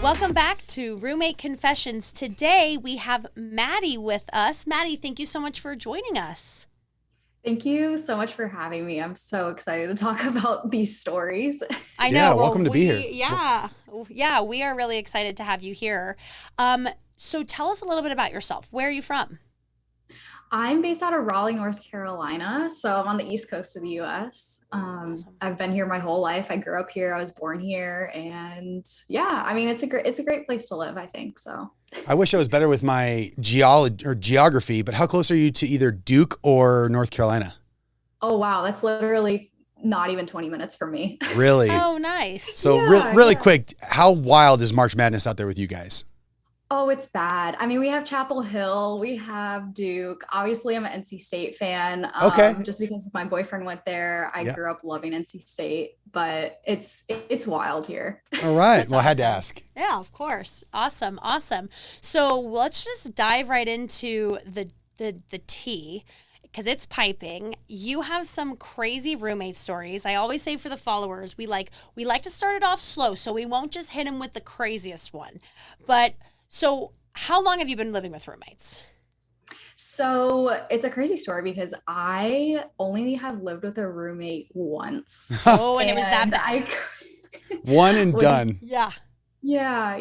Welcome back to Roommate Confessions. Today we have Maddie with us. Maddie, thank you so much for joining us. Thank you so much for having me. I'm so excited to talk about these stories. I know. Yeah, welcome to be here. Yeah, we are really excited to have you here. So tell us a little bit about yourself. Where are you from? I'm based out of Raleigh, North Carolina. So I'm on the East Coast of the US. Awesome. I've been here my whole life. I grew up here. I was born here. And yeah, I mean, it's a great place to live, I think. So I wish I was better with my geography, but how close are you to either Duke or North Carolina? oh wow, that's literally not even 20 minutes from me. Really? Oh, nice. So Yeah, really yeah. quick, how wild is March Madness out there with you guys? Oh, it's bad. I mean, we have Chapel Hill, we have Duke. Obviously, I'm an NC State fan. Okay. Just because my boyfriend went there. I Yeah. grew up loving NC State, but it's wild here. All right. That's Well, I had to awesome. ask. Yeah, of course. Awesome. So let's just dive right into the tea because it's piping. You have some crazy roommate stories. I always say for the followers, we like to start it off slow, so we won't just hit them with the craziest one. But so how long have you been living with roommates? So it's a crazy story because I only have lived with a roommate once. Oh, and it was that And bad. One and Was- done. Yeah. Yeah.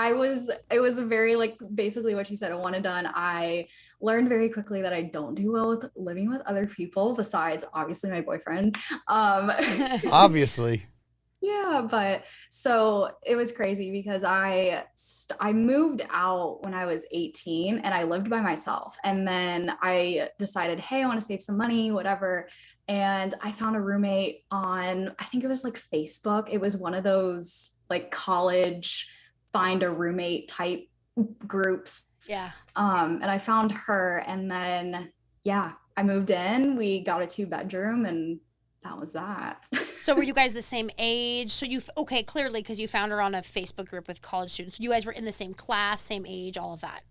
It was a very like basically what you said, a one and done. I learned very quickly that I don't do well with living with other people besides obviously my boyfriend. Obviously. Yeah, but so it was crazy because I moved out when I was 18 and I lived by myself. And then I decided, hey, I want to save some money, whatever. And I found a roommate on, I think it was like Facebook. It was one of those like college find a roommate type groups. Yeah. And I found her and then yeah, I moved in. We got a 2-bedroom and that was that. So were you guys the same age? So okay, clearly because you found her on a Facebook group with college students. You guys were in the same class, same age, all of that.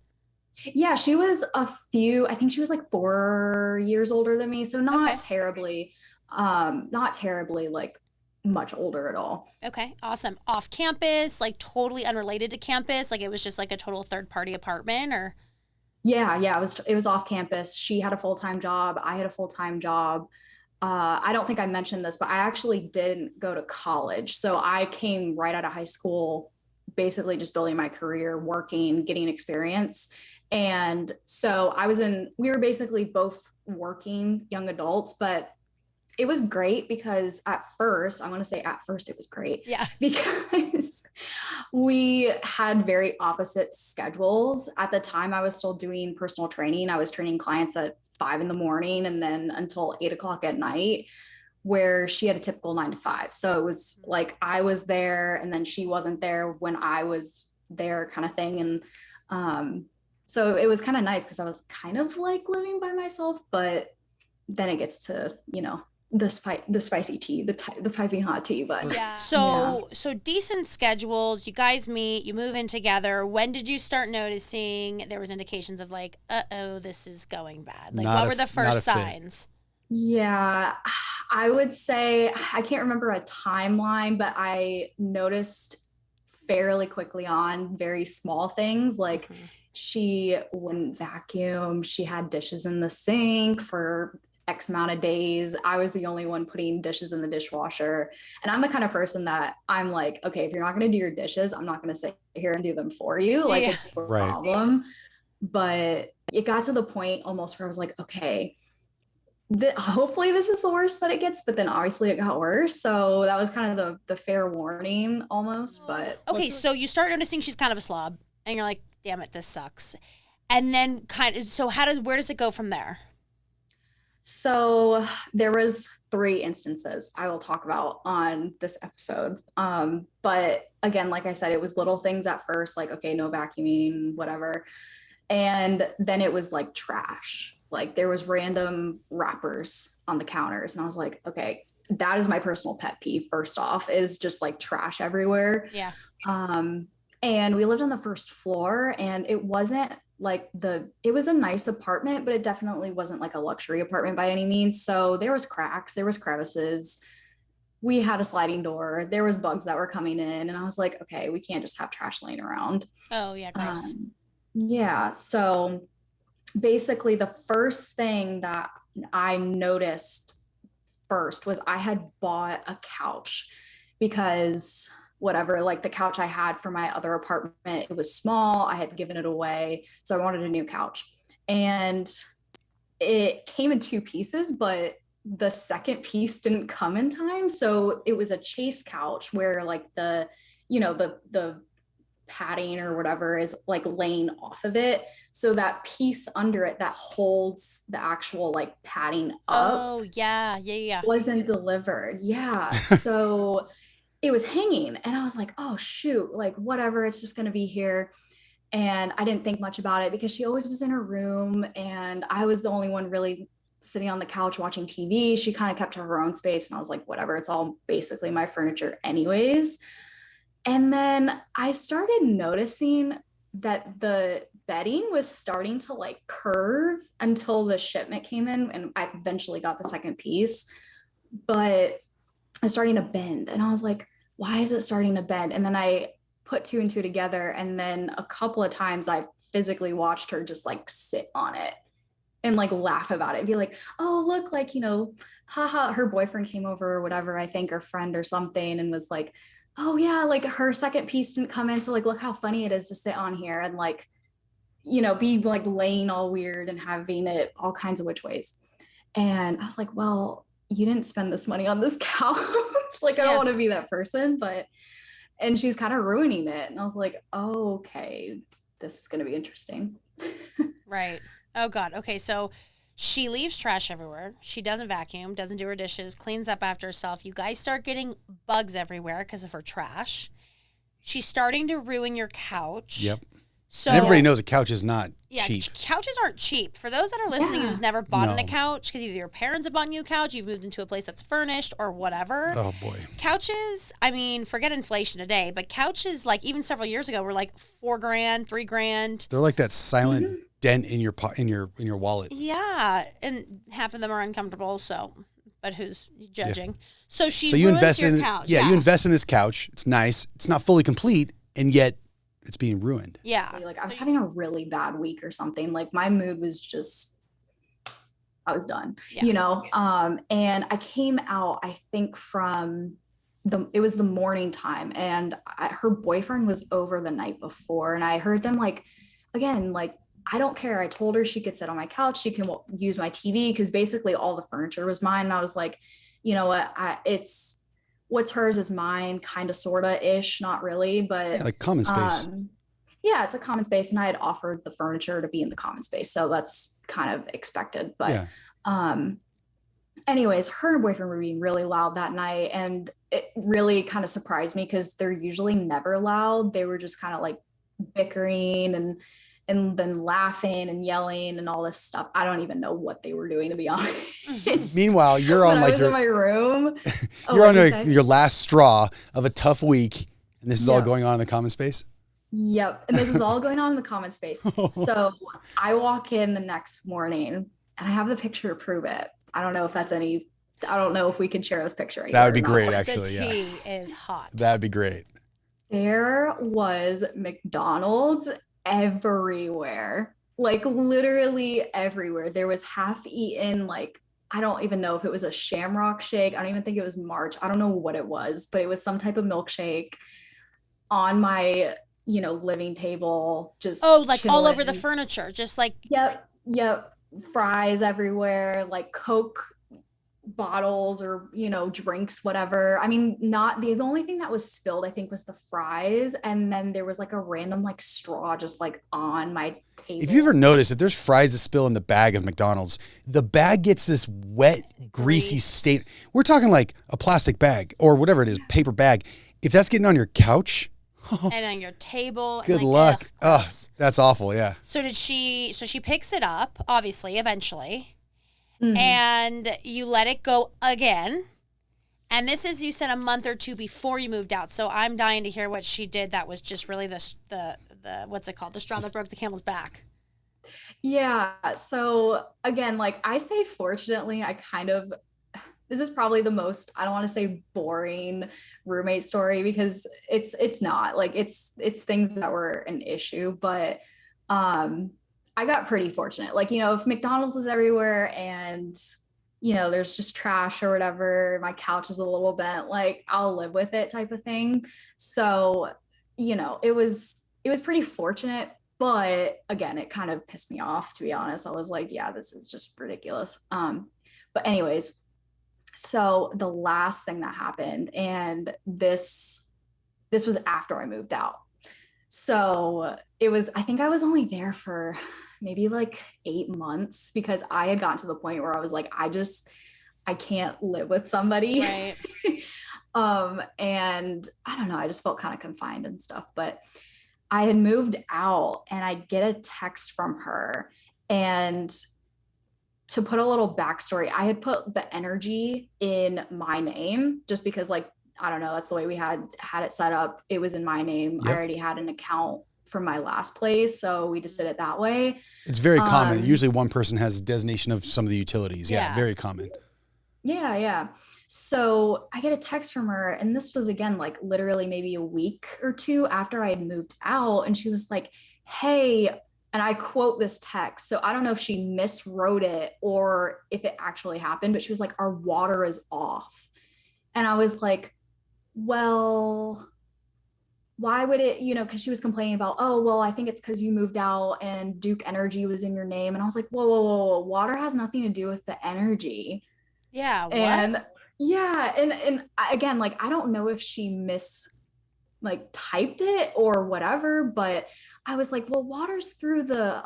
Yeah, she was I think she was like 4 years older than me. So Okay. not terribly like much older at all. Okay, awesome. Off campus, like totally unrelated to campus, like it was just like a total third party apartment or Yeah, it was off campus. She had a full-time job. I had a full-time job. I don't think I mentioned this, but I actually didn't go to college. So I came right out of high school, basically just building my career, working, getting experience. And so we were basically both working young adults, but it was great because I want to say at first it was great. yeah. Because we had very opposite schedules. At the time, I was still doing personal training. I was training clients at 5 a.m. and then until 8 o'clock at night, where she had a typical 9 to 5. So it was like I was there and then she wasn't there when I was there kind of thing. And so it was kind of nice because I was kind of like living by myself, but then it gets to, the spicy tea, the piping hot tea, but Yeah. So decent schedules, you guys meet, you move in together. When did you start noticing there was indications of like, uh-oh, this is going bad? Like what were the not a first fit. signs? yeah, I would say I can't remember a timeline, but I noticed fairly quickly on very small things like she wouldn't vacuum, she had dishes in the sink for X amount of days. I was the only one putting dishes in the dishwasher. And I'm the kind of person that I'm like, okay, if you're not going to do your dishes, I'm not going to sit here and do them for you. Like Yeah. it's a Right. problem. But it got to the point almost where I was like, okay, hopefully this is the worst that it gets. But then obviously it got worse. So that was kind of the fair warning almost. But Okay, so you start noticing she's kind of a slob and you're like, damn it, this sucks. And then where does it go from there? so there was 3 instances I will talk about on this episode. But again, like I said, it was little things at first, like, okay, no vacuuming, whatever. And then it was like trash. Like there was random wrappers on the counters. And I was like, okay, that is my personal pet peeve. First off is just like trash everywhere. Yeah. And we lived on the first floor, and it wasn't like it was a nice apartment, but it definitely wasn't like a luxury apartment by any means. So there was cracks, there was crevices. We had a sliding door. There was bugs that were coming in, and I was like, okay, we can't just have trash laying around. Oh yeah, gross. Yeah. So basically the first thing that I noticed first was I had bought a couch because whatever, like the couch I had for my other apartment, it was small. I had given it away. So I wanted a new couch. And it came in two pieces, but the second piece didn't come in time. So it was a chase couch where like the padding or whatever is like laying off of it. So that piece under it that holds the actual like padding up. Oh yeah. Wasn't delivered. Yeah. So it was hanging, and I was like, oh shoot, like whatever, it's just going to be here. And I didn't think much about it because she always was in her room, and I was the only one really sitting on the couch watching TV. She kind of kept her own space, and I was like, whatever, it's all basically my furniture anyways. And then I started noticing that the bedding was starting to like curve until the shipment came in, and I eventually got the second piece, but it was starting to bend. And I was like, why is it starting to bend? And then I put two and two together. And then a couple of times I physically watched her just like sit on it and like laugh about it and be like, oh, look, like, haha, her boyfriend came over or whatever, I think, or friend or something, and was like, oh yeah, like her second piece didn't come in. So like, look how funny it is to sit on here and like, be like laying all weird and having it all kinds of which ways. And I was like, well, you didn't spend this money on this couch. Like, I don't want to be that person, and she was kind of ruining it. And I was like, oh, okay, this is going to be interesting. Right. Oh God. Okay. So she leaves trash everywhere. She doesn't vacuum, doesn't do her dishes, cleans up after herself. You guys start getting bugs everywhere because of her trash. She's starting to ruin your couch. Yep. So and everybody knows a couch is not cheap. Couches aren't cheap. For those that are listening who's never bought in a couch, because either your parents have bought you a couch, you've moved into a place that's furnished or whatever. Oh boy. Couches, I mean, forget inflation today, but couches like even several years ago were like $4,000, $3,000. They're like that silent dent in your wallet. Yeah, and half of them are uncomfortable, but who's judging? Yeah. So you invest your in couch. Yeah, you invest in this couch. It's nice. It's not fully complete, and yet it's being ruined. Yeah. Like I was having a really bad week or something. Like my mood was just, I was done, and I came out, I think it was the morning time, and her boyfriend was over the night before, and I heard them like, again, like, I don't care. I told her she could sit on my couch. She can use my TV because basically all the furniture was mine. And I was like, you know what? It's what's hers is mine, kind of, sort of ish, not really, but like common space. Yeah, it's a common space. And I had offered the furniture to be in the common space. So that's kind of expected. But anyways, her and her boyfriend were being really loud that night. And it really kind of surprised me because they're usually never loud. They were just kind of like bickering and then laughing and yelling and all this stuff. I don't even know what they were doing, to be honest. Meanwhile, you're on like in my room. You're on your last straw of a tough week, and this is all going on in the common space. Yep, and this is all going on in the common space. So I walk in the next morning, and I have the picture to prove it. I don't know if we can share this picture. That would be great, actually. The tea is hot. That would be great. There was McDonald's everywhere, like literally everywhere. There was half-eaten, like, I don't even know if it was a Shamrock shake. I don't even think it was March. I don't know what it was, but it was some type of milkshake on my, living table. Just like chilling. all over the furniture, just like Yep. Fries everywhere, like Coke bottles or drinks, whatever. I mean, not the only thing that was spilled, I think, was the fries, and then there was like a random like straw just like on my table. If you ever notice, if there's fries that spill in the bag of McDonald's, the bag gets this wet, greasy stain. We're talking like a plastic bag or whatever it is, paper bag. If that's getting on your couch and on your table, good luck. Oh, that's awful. Yeah. So she picks it up, obviously, eventually. Mm-hmm. And you let it go again. And this is, you said, a month or two before you moved out. So I'm dying to hear what she did that was just really the what's it called? The straw that broke the camel's back. Yeah. So again, like I say, fortunately, this is probably the most, I don't want to say boring roommate story, because it's not like it's things that were an issue, but I got pretty fortunate. Like, if McDonald's is everywhere and there's just trash or whatever, my couch is a little bent, like I'll live with it type of thing. So, it was pretty fortunate, but again, it kind of pissed me off, to be honest. I was like, yeah, this is just ridiculous. But anyways, so the last thing that happened, and this was after I moved out. So I think I was only there for maybe like 8 months, because I had gotten to the point where I was like, I can't live with somebody. Right. And I don't know, I just felt kind of confined and stuff, but I had moved out and I get a text from her, and to put a little backstory, I had put the energy in my name just because, like, I don't know, that's the way we had it set up. It was in my name. Yep. I already had an account from my last place, so we just did it that way. It's very common. Usually one person has a designation of some of the utilities. Yeah, very common. Yeah. So I get a text from her, and this was, again, like literally maybe a week or two after I had moved out, and she was like, hey, and I quote this text, so I don't know if she miswrote it or if it actually happened, but she was like, our water is off. And I was like, well, why would it, because she was complaining about, oh, well, I think it's because you moved out and Duke Energy was in your name. And I was like, whoa, water has nothing to do with the energy. Yeah. What? And yeah. And again, like, I don't know if she typed it or whatever, but I was like, well, water's through the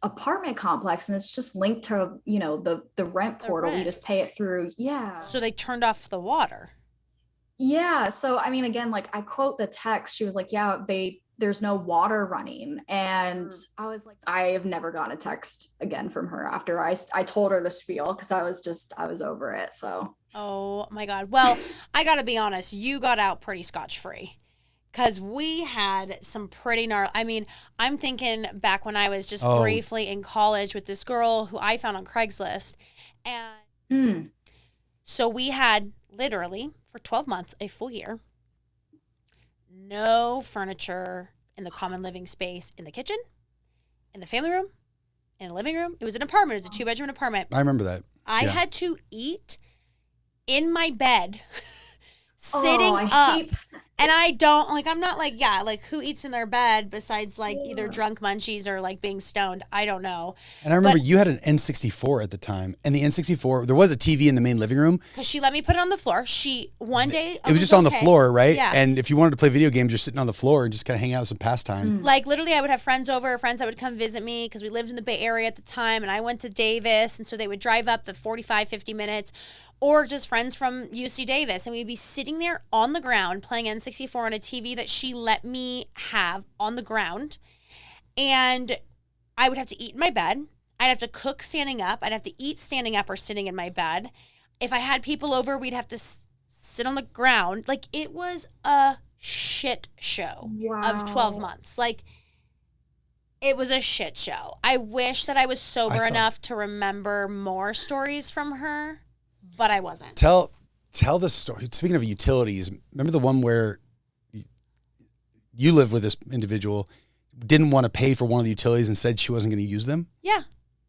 apartment complex, and it's just linked to, the rent portal. We just pay it through. Yeah. So they turned off the water. Yeah. So, I mean, again, like I quote the text, she was like, yeah, there's no water running. And I was like, I have never gotten a text again from her after I told her the spiel, because I was over it. So. Oh my God. Well, I got to be honest, you got out pretty scotch-free. Because we had some pretty gnarly. I mean, I'm thinking back when I was just briefly in college with this girl who I found on Craigslist. And so we had literally for 12 months, a full year, no furniture in the common living space, in the kitchen, in the family room, in the living room. It was an apartment. It was a 2-bedroom apartment. I remember that. I had to eat in my bed, sitting up. And I don't, like, I'm not like, yeah, like, who eats in their bed besides, like, either drunk munchies or, like, being stoned? I don't know. And I remember you had an N64 at the time. And the N64, there was a TV in the main living room. Because she let me put it on the floor. One day. It was just on the floor, right? Yeah. And if you wanted to play video games, you're sitting on the floor and just kind of hang out with some pastime. Like, literally, I would have friends that would come visit me, because we lived in the Bay Area at the time, and I went to Davis. And so they would drive up the 45, 50 minutes. Or just friends from UC Davis, and we'd be sitting there on the ground playing N64 on a TV that she let me have on the ground. And I would have to eat in my bed. I'd have to cook standing up. I'd have to eat standing up or sitting in my bed. If I had people over, we'd have to sit on the ground. Like, it was a shit show of 12 months. Like, it was a shit show. I wish that I was sober enough to remember more stories from her. But I wasn't. Tell the story. Speaking of utilities, remember the one where you lived with this individual, didn't want to pay for one of the utilities and said she wasn't going to use them? Yeah.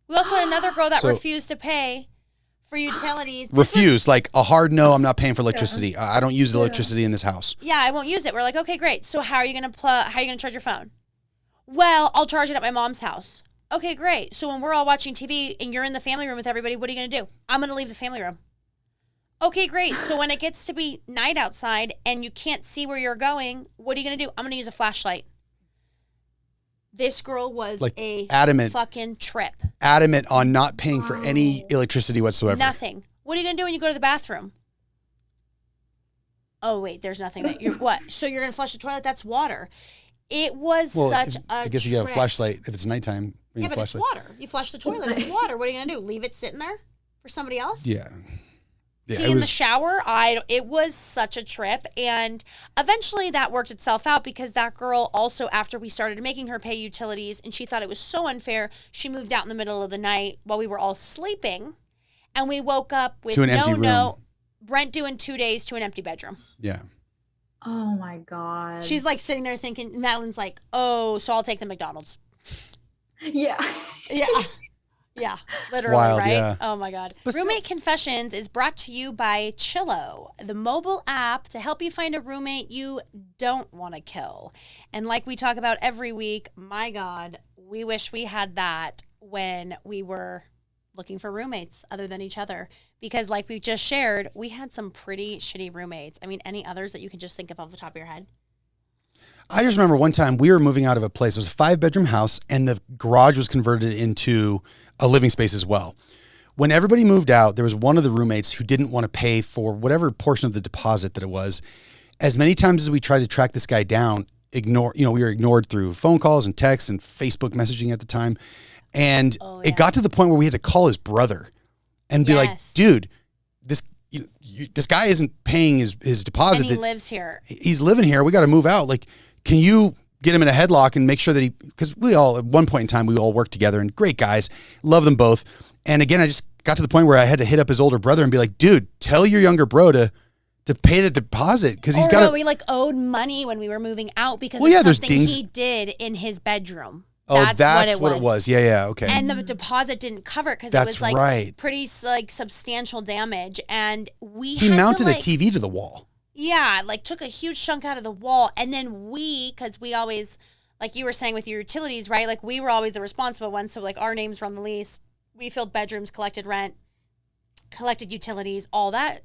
We also had another girl that refused to pay for utilities. Like a hard no, I'm not paying for electricity. I don't use the electricity in this house. Yeah, I won't use it. We're like, okay, great. So how are you going to charge your phone? Well, I'll charge it at my mom's house. Okay, great. So when we're all watching TV and you're in the family room with everybody, what are you going to do? I'm going to leave the family room. Okay, great. So when it gets to be night outside and you can't see where you're going, what are you going to do? I'm going to use a flashlight. This girl was like adamant, fucking trip. Adamant on not paying for any electricity whatsoever. Nothing. What are you going to do when you go to the bathroom? Oh, wait, there's nothing. What? So you're going to flush the toilet? That's water. It was I guess you have a flashlight if it's nighttime. Yeah, but it's water. You flush the toilet, it's water. What are you going to do? Leave it sitting there for somebody else? Yeah. Yeah, Pee in the shower. It was such a trip. And eventually that worked itself out because that girl also, after we started making her pay utilities and she thought it was so unfair, she moved out in the middle of the night while we were all sleeping. And we woke up with To an empty room. rent due in 2 days to an empty bedroom. Yeah. Oh my God. She's like sitting there thinking, Madeline's like, oh, so I'll take the McDonald's. Yeah. Yeah. Yeah, literally, wild, right? yeah. Oh my God. But Roommate Confessions is brought to you by Chillo, the mobile app to help you find a roommate you don't want to kill. And like we talk about every week, my God, we wish we had that when we were looking for roommates other than each other. Because like we just shared, we had some pretty shitty roommates. I mean, any others that you can just think of off the top of your head? I just remember one time we were moving out of a place. It was a 5-bedroom house and the garage was converted into a living space as well. When everybody moved out, there was one of the roommates who didn't want to pay for whatever portion of the deposit that it was. As many times as we tried to track this guy down, we were ignored through phone calls and texts and Facebook messaging at the time. And it got to the point where we had to call his brother and be like, dude, this guy isn't paying his deposit. And he lives here. He's living here. We got to move out. Like, can you get him in a headlock and make sure that because we all, at one point in time, we all worked together and great guys, love them both. And again, I just got to the point where I had to hit up his older brother and be like, dude, tell your younger bro to pay the deposit because he's got we like owed money when we were moving out because there's something dings. He did in his bedroom. That's what it was. Yeah, okay. And the deposit didn't cover it because it was like pretty like substantial damage. And he mounted a TV to the wall. Yeah, like took a huge chunk out of the wall. And then because we always, like you were saying with your utilities, right? Like we were always the responsible ones. So like our names were on the lease. We filled bedrooms, collected rent, collected utilities, all that.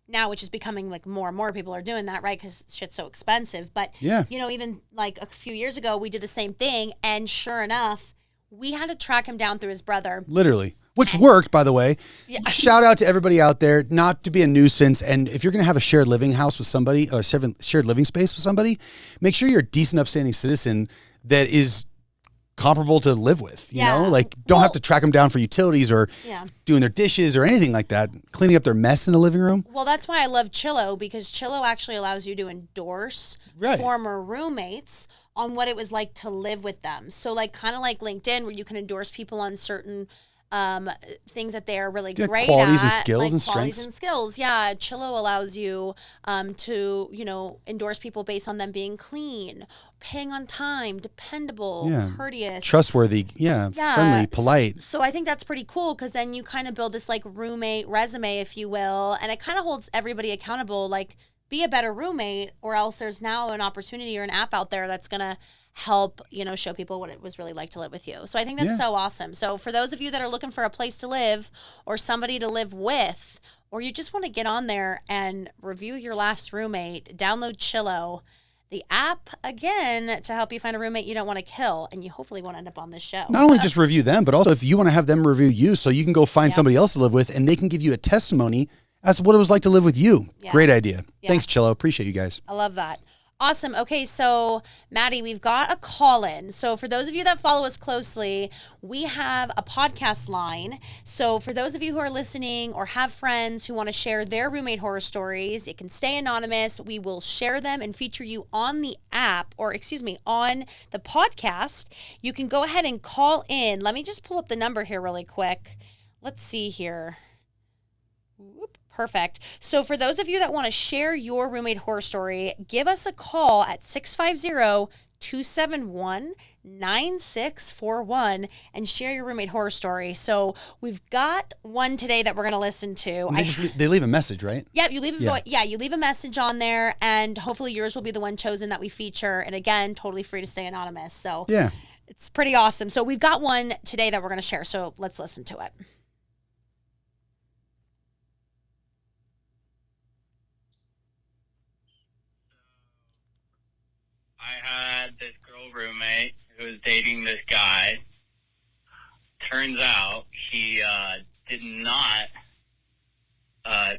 Now, which is becoming like more and more people are doing that, right? Because shit's so expensive. But, even like a few years ago, we did the same thing. And sure enough, we had to track him down through his brother. Literally. Which worked, by the way. Yeah. Shout out to everybody out there, not to be a nuisance. And if you're going to have a shared living house with somebody or shared living space with somebody, make sure you're a decent, upstanding citizen that is comparable to live with, you know, like don't have to track them down for utilities or doing their dishes or anything like that, cleaning up their mess in the living room. Well, that's why I love Chillo, because Chillo actually allows you to endorse former roommates on what it was like to live with them. So like kind of like LinkedIn, where you can endorse people on certain things that they are really great qualities at, and skills like and qualities strengths. and skills. Yeah, Chillo allows you to endorse people based on them being clean, paying on time, dependable, courteous, trustworthy, friendly, polite. So I think that's pretty cool because then you kind of build this like roommate resume, if you will, and it kind of holds everybody accountable. Like, be a better roommate, or else there's now an opportunity or an app out there that's gonna help, show people what it was really like to live with you. So I think that's so awesome. So for those of you that are looking for a place to live or somebody to live with, or you just want to get on there and review your last roommate, download Chillo, the app, again, to help you find a roommate you don't want to kill, and you hopefully won't end up on this show. Not only just review them, but also if you want to have them review you so you can go find somebody else to live with and they can give you a testimony as to what it was like to live with you. Yeah. Great idea. Yeah. Thanks, Chillo. Appreciate you guys. I love that. Awesome. Okay, so Maddie, we've got a call-in. So for those of you that follow us closely, we have a podcast line. So for those of you who are listening or have friends who want to share their roommate horror stories, it can stay anonymous. We will share them and feature you on the app, or on the podcast. You can go ahead and call in. Let me just pull up the number here really quick. Let's see here. Whoop. Perfect. So for those of you that want to share your roommate horror story, give us a call at 650-271-9641 and share your roommate horror story. So we've got one today that we're going to listen to. They leave a message, right? Yeah, you leave a message on there, and hopefully yours will be the one chosen that we feature. And again, totally free to stay anonymous. So it's pretty awesome. So we've got one today that we're going to share. So let's listen to it. I had this girl roommate who was dating this guy. Turns out he did not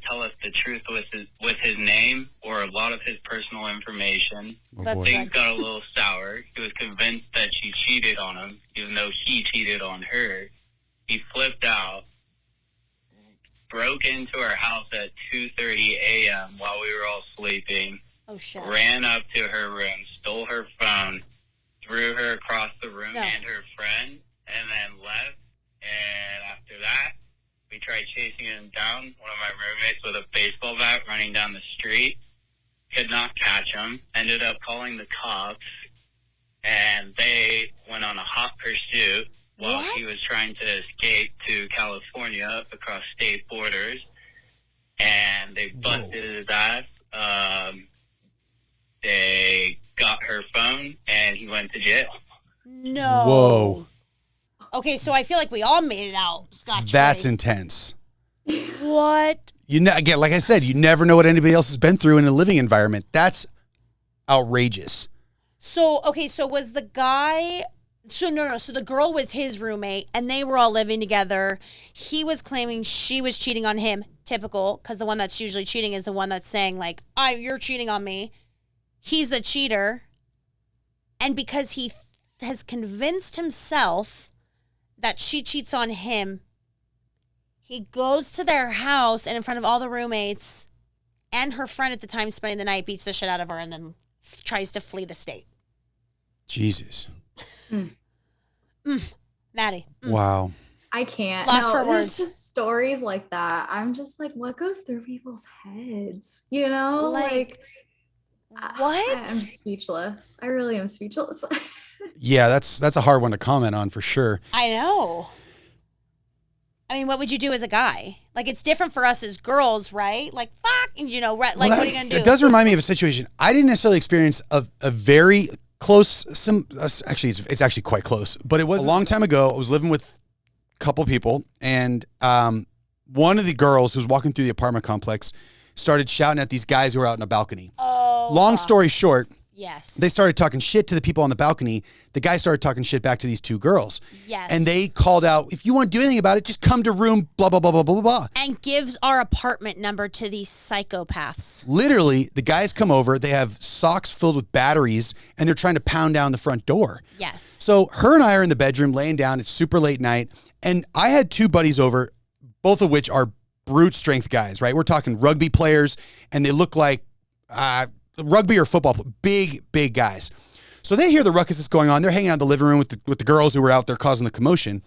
tell us the truth with his name or a lot of his personal information. Things got a little sour. He was convinced that she cheated on him, even though he cheated on her. He flipped out, broke into our house at 2:30 a.m. while we were all sleeping. Oh, shit. Ran up to her room, stole her phone, threw her across the room and her friend, and then left. And after that, we tried chasing him down. One of my roommates with a baseball bat running down the street. Could not catch him. Ended up calling the cops. And they went on a hot pursuit while he was trying to escape to California across state borders. And they busted his ass. They got her phone, and he went to jail. No. Whoa. Okay, so I feel like we all made it out scotch-free. That's intense. What? Again, like I said, you never know what anybody else has been through in a living environment. That's outrageous. So, okay, so was the guy... So the girl was his roommate, and they were all living together. He was claiming she was cheating on him. Typical, because the one that's usually cheating is the one that's saying, like, you're cheating on me. He's the cheater. And because he has convinced himself that she cheats on him, he goes to their house and in front of all the roommates and her friend at the time spending the night, beats the shit out of her, and then tries to flee the state. Jesus. Maddie. Wow. I can't. Lost for There's words. just stories like that. I'm just like, what goes through people's heads? You know, like what? I'm just speechless. I really am speechless. Yeah, that's a hard one to comment on for sure. I know. I mean, what would you do as a guy? Like, it's different for us as girls, right? Like, fuck, and right? Like, what are you gonna do? It does remind me of a situation. I didn't necessarily experience a very close. Actually, it's actually quite close. But it was a long time ago. I was living with a couple people, and one of the girls who was walking through the apartment complex started shouting at these guys who were out in a balcony. Oh. Long story short. Yes. They started talking shit to the people on the balcony. The guy started talking shit back to these two girls. Yes. And they called out, if you want to do anything about it, just come to room blah, blah, blah, blah, blah, blah. And gives our apartment number to these psychopaths. Literally, the guys come over. They have socks filled with batteries, and they're trying to pound down the front door. Yes. So her and I are in the bedroom laying down. It's super late night. And I had two buddies over, both of which are brute strength guys, right? We're talking rugby players, and they look like rugby or football, big guys. So they hear the ruckus that's going on. They're hanging out in the living room with the girls who were out there causing the commotion.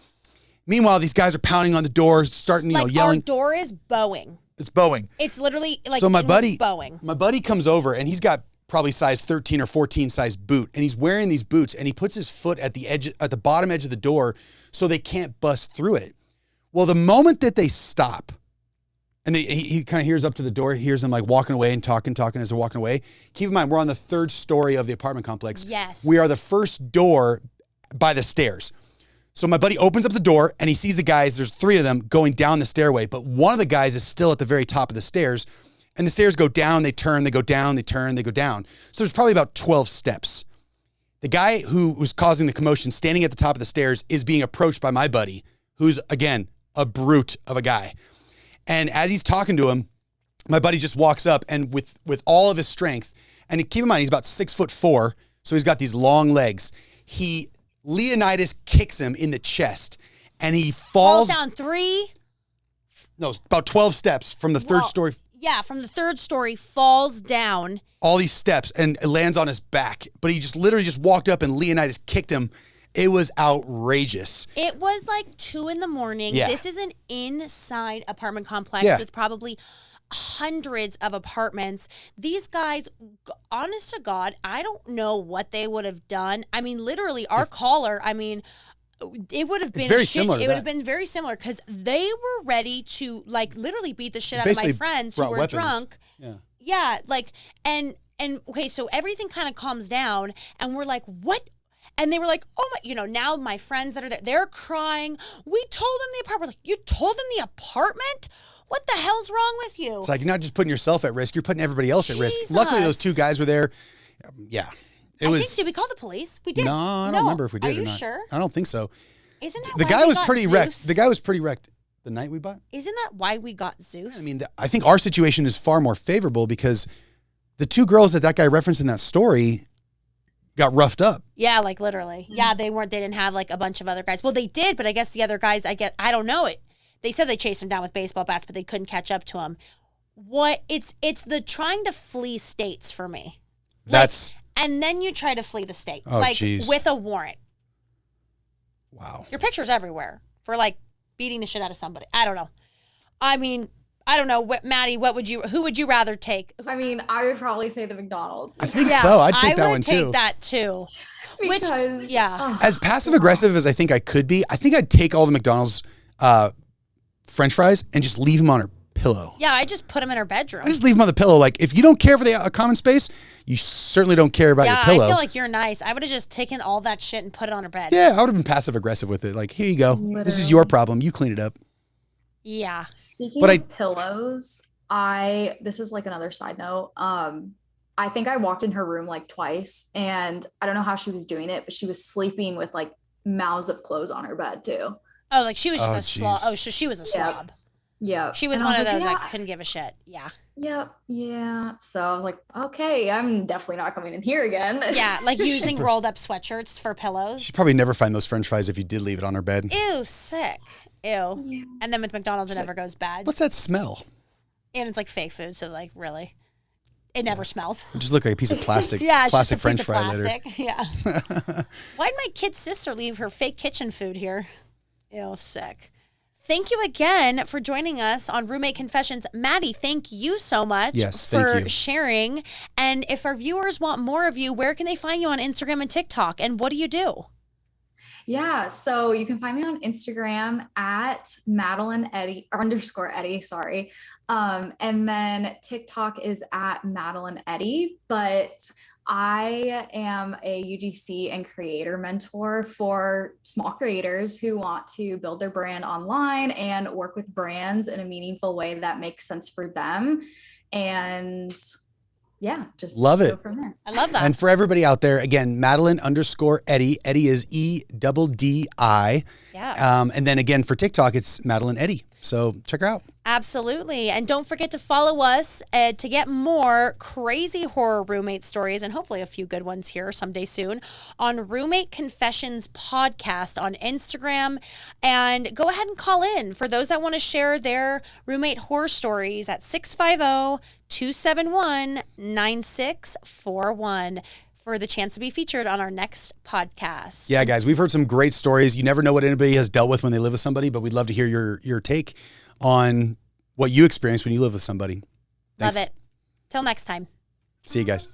Meanwhile, these guys are pounding on the door, starting, yelling. Our door is bowing. It's bowing. It's literally like so my buddy comes over, and he's got probably size 13 or 14 size boot, and he's wearing these boots, and he puts his foot at the bottom edge of the door so they can't bust through it. Well, the moment that they stop, and he kind of hears up to the door, hears them like walking away and talking as they're walking away. Keep in mind, we're on the third story of the apartment complex. Yes. We are the first door by the stairs. So my buddy opens up the door and he sees the guys, there's three of them going down the stairway, but one of the guys is still at the very top of the stairs, and the stairs go down, they turn, they go down, they turn, they go down. So there's probably about 12 steps. The guy who was causing the commotion, standing at the top of the stairs, is being approached by my buddy, who's, again, a brute of a guy. And as he's talking to him, my buddy just walks up and with all of his strength, and keep in mind, he's about 6'4", so he's got these long legs. Leonidas kicks him in the chest, and he falls down about 12 steps from the third story. Yeah, from the third story, falls down. All these steps, and it lands on his back. But he literally walked up, and Leonidas kicked him. It was outrageous. It was like 2 a.m. Yeah. This is an inside apartment complex with probably hundreds of apartments. These guys, honest to God, I don't know what they would have done. I mean, literally, our caller, it would have been very similar. It would have been very similar because they were ready to like literally beat the shit out of my friends who were drunk. Yeah, like and okay, so everything kind of calms down, and we're like, what? And they were like, oh my, now my friends that are there, they're crying. We told them the apartment. We're like, you told them the apartment? What the hell's wrong with you? It's like you're not just putting yourself at risk, you're putting everybody else at risk. Jesus. Luckily, those two guys were there. Yeah. I think, did we call the police? We did. No, I don't remember if we did or not. Are you sure? I don't think so. Isn't that the why guy we was got pretty Zeus? wrecked. The guy was pretty wrecked the night we bought. Isn't that why we got Zeus? I mean, I think our situation is far more favorable because the two girls that guy referenced in that story got roughed up. Yeah, like literally. Yeah, they didn't have like a bunch of other guys. Well, they did, but I guess the other guys, I don't know it. they said they chased him down with baseball bats, but they couldn't catch up to him. It's the trying to flee states for me. That's and then you try to flee the state, Oh, geez. with a warrant. wow. Your picture's everywhere for like beating the shit out of somebody. I don't know. I mean, I don't know. Maddie, who would you rather take? I mean, I would probably say the McDonald's. I think so. I'd take that one too. I would take that too. Because, As passive aggressive as I think I could be, I think I'd take all the McDonald's French fries and just leave them on her pillow. Yeah, I just put them in her bedroom. I just leave them on the pillow. Like, if you don't care for the common space, you certainly don't care about your pillow. I feel like you're nice. I would have just taken all that shit and put it on her bed. Yeah, I would have been passive aggressive with it. Like, here you go. Literally. This is your problem. You clean it up. Yeah. Speaking But of pillows, this is like another side note. I think I walked in her room like twice, and I don't know how she was doing it, but she was sleeping with like mouths of clothes on her bed too. Oh, like she was just Oh, a slob. jeez. Oh, so she was a slob. Yeah. She was And I one of like, those yeah. that couldn't give a shit. Yeah. Yep. Yeah. So I was like, okay, I'm definitely not coming in here again. Yeah, like using rolled up sweatshirts for pillows. She'd probably never find those French fries if you did leave it on her bed. Ew, sick. Ew. Yeah. And then with McDonald's, it never goes bad. What's that smell? And it's like fake food, so like really, it never smells. It just looked like a piece of plastic. Yeah, it's plastic just a French piece of fry plastic. Yeah. Why'd my kid's sister leave her fake kitchen food here? Ew, sick. Thank you again for joining us on Roommate Confessions. Maddie, thank you so much Yes, for thank you. sharing. And if our viewers want more of you, where can they find you on Instagram and TikTok? And what do you do? Yeah, so you can find me on Instagram at Madeline Eddi _Eddi, sorry. And then TikTok is at Madeline Eddi, but I am a UGC and creator mentor for small creators who want to build their brand online and work with brands in a meaningful way that makes sense for them. And yeah, just Love go it. from there. I love that. And for everybody out there, again, Madeline _Eddi. Eddi is EDDI. Yeah. And then again, for TikTok, it's Madeline Eddi. So check her out. Absolutely. And don't forget to follow us to get more crazy horror roommate stories and hopefully a few good ones here someday soon on Roommate Confessions Podcast on Instagram. And go ahead and call in for those that want to share their roommate horror stories at 650-271-9641 for the chance to be featured on our next podcast. Yeah, guys, we've heard some great stories. You never know what anybody has dealt with when they live with somebody, but we'd love to hear your take on what you experienced when you live with somebody. Thanks. Love it. Till next time. See you guys.